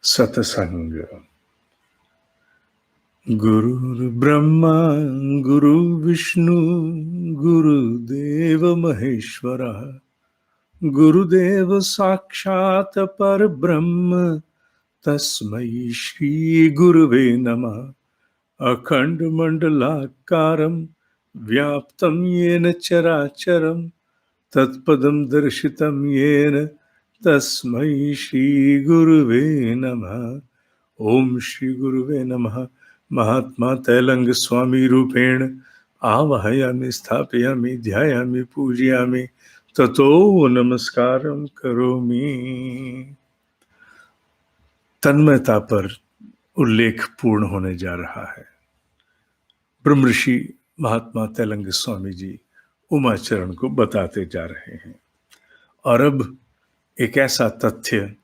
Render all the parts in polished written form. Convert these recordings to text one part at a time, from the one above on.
सत्संग। गुरुर्ब्रह्मा गुरुर्विष्णु गुरुदेव महेश्वरः गुरुदेव साक्षात् परब्रह्म तस्मै श्री गुरुवे नमः। अखण्डमण्डलाकारं व्याप्तं येन चराचरं तत्पदं दर्शितं येन तस्मै श्री गुरुवे नमः। ओम श्री गुरुवे नमः। महात्मा तैलंग स्वामी रूपेण आवाहयामि स्थापयामि ध्यायामि पूजयामि ततो नमस्कारं करोमि। तन्मयता पर उल्लेख पूर्ण होने जा रहा है। ब्रह्म ऋषि महात्मा तैलंग स्वामी जी उमाचरण को बताते जा रहे हैं और अब एक ऐसा तथ्य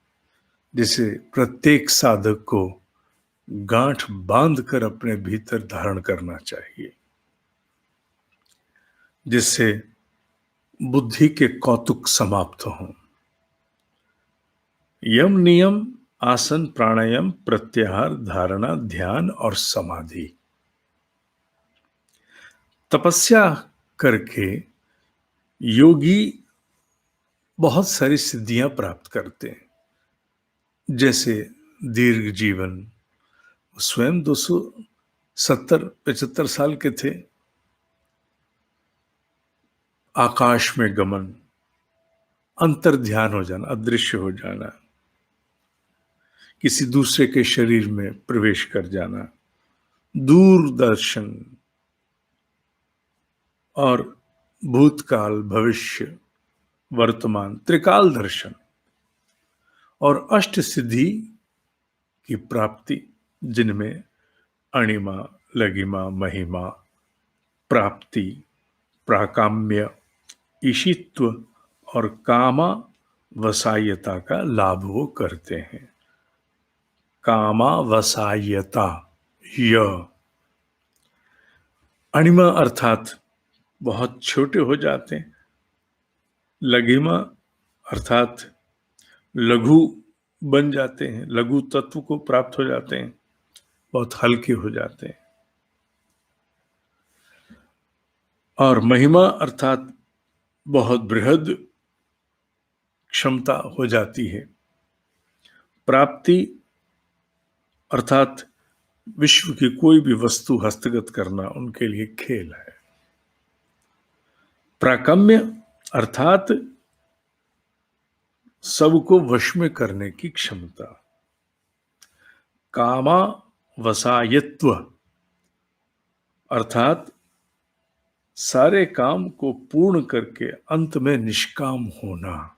जिसे प्रत्येक साधक को गांठ बांधकर अपने भीतर धारण करना चाहिए, जिससे बुद्धि के कौतुक समाप्त हों। यम नियम आसन प्राणायाम प्रत्याहार धारणा ध्यान और समाधि। तपस्या करके योगी बहुत सारी सिद्धियां प्राप्त करते हैं, जैसे दीर्घ जीवन। स्वयं 270-75 साल के थे। आकाश में गमन, अंतर ध्यान हो जाना, अदृश्य हो जाना, किसी दूसरे के शरीर में प्रवेश कर जाना, दूरदर्शन और भूतकाल भविष्य वर्तमान त्रिकाल दर्शन और अष्ट सिद्धि की प्राप्ति, जिनमें अणिमा लघिमा महिमा प्राप्ति प्राकाम्य ईशित्व और कामा वसायता का लाभ वो करते हैं। कामा वसायता अणिमा अर्थात बहुत छोटे हो जाते हैं, लघिमा अर्थात लघु बन जाते हैं, लघु तत्व को प्राप्त हो जाते हैं, बहुत हल्के हो जाते हैं, और महिमा अर्थात बहुत बृहद क्षमता हो जाती है। प्राप्ति अर्थात विश्व की कोई भी वस्तु हस्तगत करना उनके लिए खेल है। प्राकम्य अर्थात सबको वश में करने की क्षमता। कामा वसायत्व अर्थात सारे काम को पूर्ण करके अंत में निष्काम होना,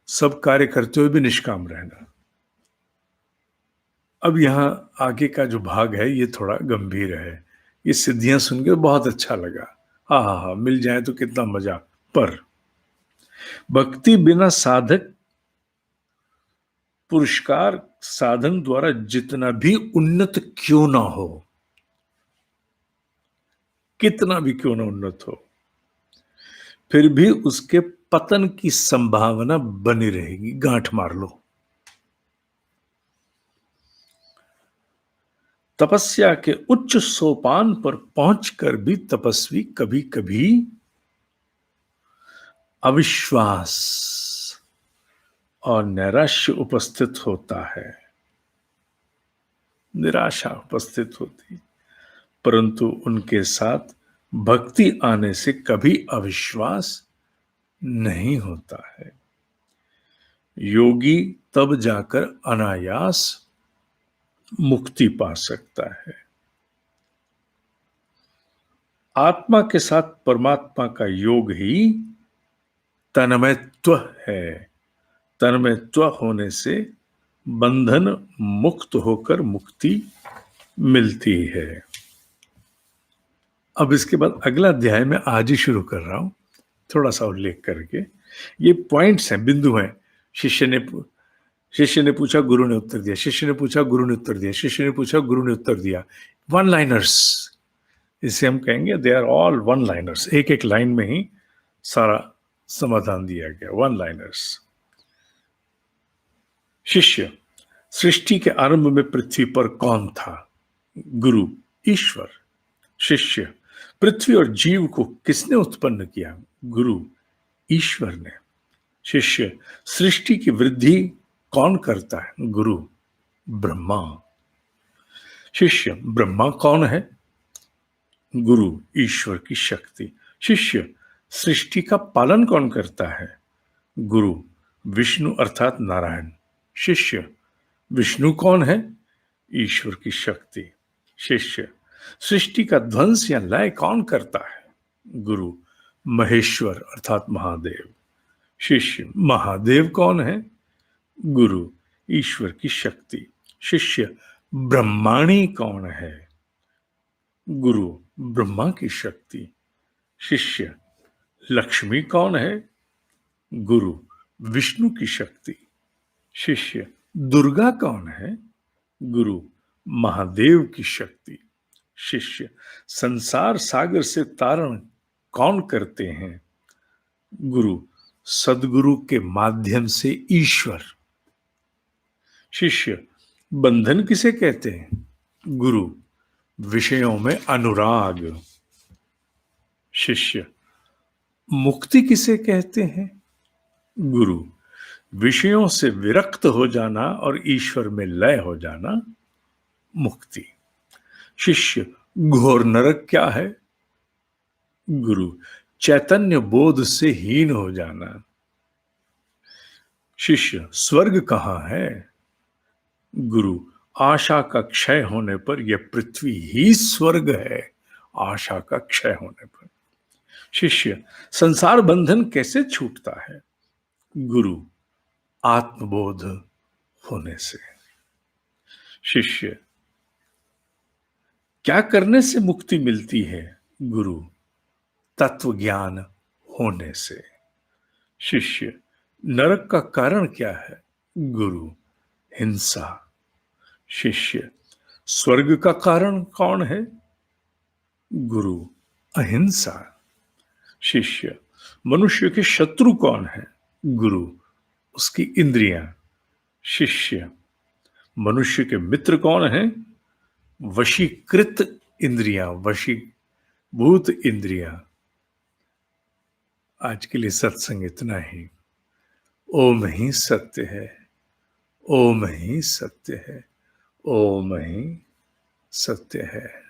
सब कार्य करते हुए भी निष्काम रहना। अब यहां आगे का जो भाग है ये थोड़ा गंभीर है। ये सिद्धियां सुनकर बहुत अच्छा लगा, हा मिल जाए तो कितना मजा। पर भक्ति बिना साधक पुरस्कार साधन द्वारा जितना भी उन्नत क्यों ना हो, कितना भी क्यों ना उन्नत हो, फिर भी उसके पतन की संभावना बनी रहेगी। गांठ मार लो। तपस्या के उच्च सोपान पर पहुंचकर भी तपस्वी कभी कभी अविश्वास और नैराश्य उपस्थित होता है, निराशा उपस्थित होती, परंतु उनके साथ भक्ति आने से कभी अविश्वास नहीं होता है। योगी तब जाकर अनायास मुक्ति पा सकता है। आत्मा के साथ परमात्मा का योग ही तन्मयत्व है। तन्मयत्व होने से बंधन मुक्त होकर मुक्ति मिलती है। अब इसके बाद अगला अध्याय में आज ही शुरू कर रहा हूं, थोड़ा सा उल्लेख करके। ये पॉइंट्स हैं, बिंदु हैं। शिष्य ने पूछा, गुरु ने उत्तर दिया, शिष्य ने पूछा, गुरु ने उत्तर दिया, शिष्य ने पूछा, गुरु ने उत्तर दिया। वन लाइनर्स, इसे हम कहेंगे they are all one liners. एक एक लाइन में ही सारा समाधान दिया गया, वन लाइनर्स। शिष्य, सृष्टि के आरंभ में पृथ्वी पर कौन था? गुरु, ईश्वर। शिष्य, पृथ्वी और जीव को किसने उत्पन्न किया? गुरु, ईश्वर ने। शिष्य, सृष्टि की वृद्धि कौन करता है? गुरु, ब्रह्मा। शिष्य, ब्रह्मा कौन है? गुरु, ईश्वर की शक्ति। शिष्य, सृष्टि का पालन कौन करता है? गुरु, विष्णु अर्थात नारायण। शिष्य, विष्णु कौन है? ईश्वर की शक्ति। शिष्य, सृष्टि का ध्वंस या लय कौन करता है? गुरु, महेश्वर अर्थात महादेव। शिष्य, महादेव कौन है? गुरु, ईश्वर की शक्ति। शिष्य, ब्रह्माणी कौन है? गुरु, ब्रह्मा की शक्ति। शिष्य, लक्ष्मी कौन है? गुरु, विष्णु की शक्ति। शिष्य, दुर्गा कौन है? गुरु, महादेव की शक्ति। शिष्य, संसार सागर से तारण कौन करते हैं? गुरु, सदगुरु के माध्यम से ईश्वर। शिष्य, बंधन किसे कहते हैं? गुरु, विषयों में अनुराग। शिष्य, मुक्ति किसे कहते हैं? गुरु, विषयों से विरक्त हो जाना और ईश्वर में लय हो जाना मुक्ति। शिष्य, घोर नरक क्या है? गुरु, चैतन्य बोध से हीन हो जाना। शिष्य, स्वर्ग कहाँ है? गुरु, आशा का क्षय होने पर यह पृथ्वी ही स्वर्ग है। आशा का क्षय होने पर। शिष्य, संसार बंधन कैसे छूटता है? गुरु, आत्मबोध होने से। शिष्य, क्या करने से मुक्ति मिलती है? गुरु, तत्व ज्ञान होने से। शिष्य, नरक का कारण क्या है? गुरु, हिंसा। शिष्य, स्वर्ग का कारण कौन है? गुरु, अहिंसा। शिष्य, मनुष्य के शत्रु कौन है? गुरु, उसकी इंद्रियां। शिष्य, मनुष्य के मित्र कौन है? वशीकृत इंद्रियां, वशीभूत इंद्रियां। आज के लिए सत्संग इतना ही। ओम ही सत्य है, ओम ही सत्य है, ओम ही सत्य है।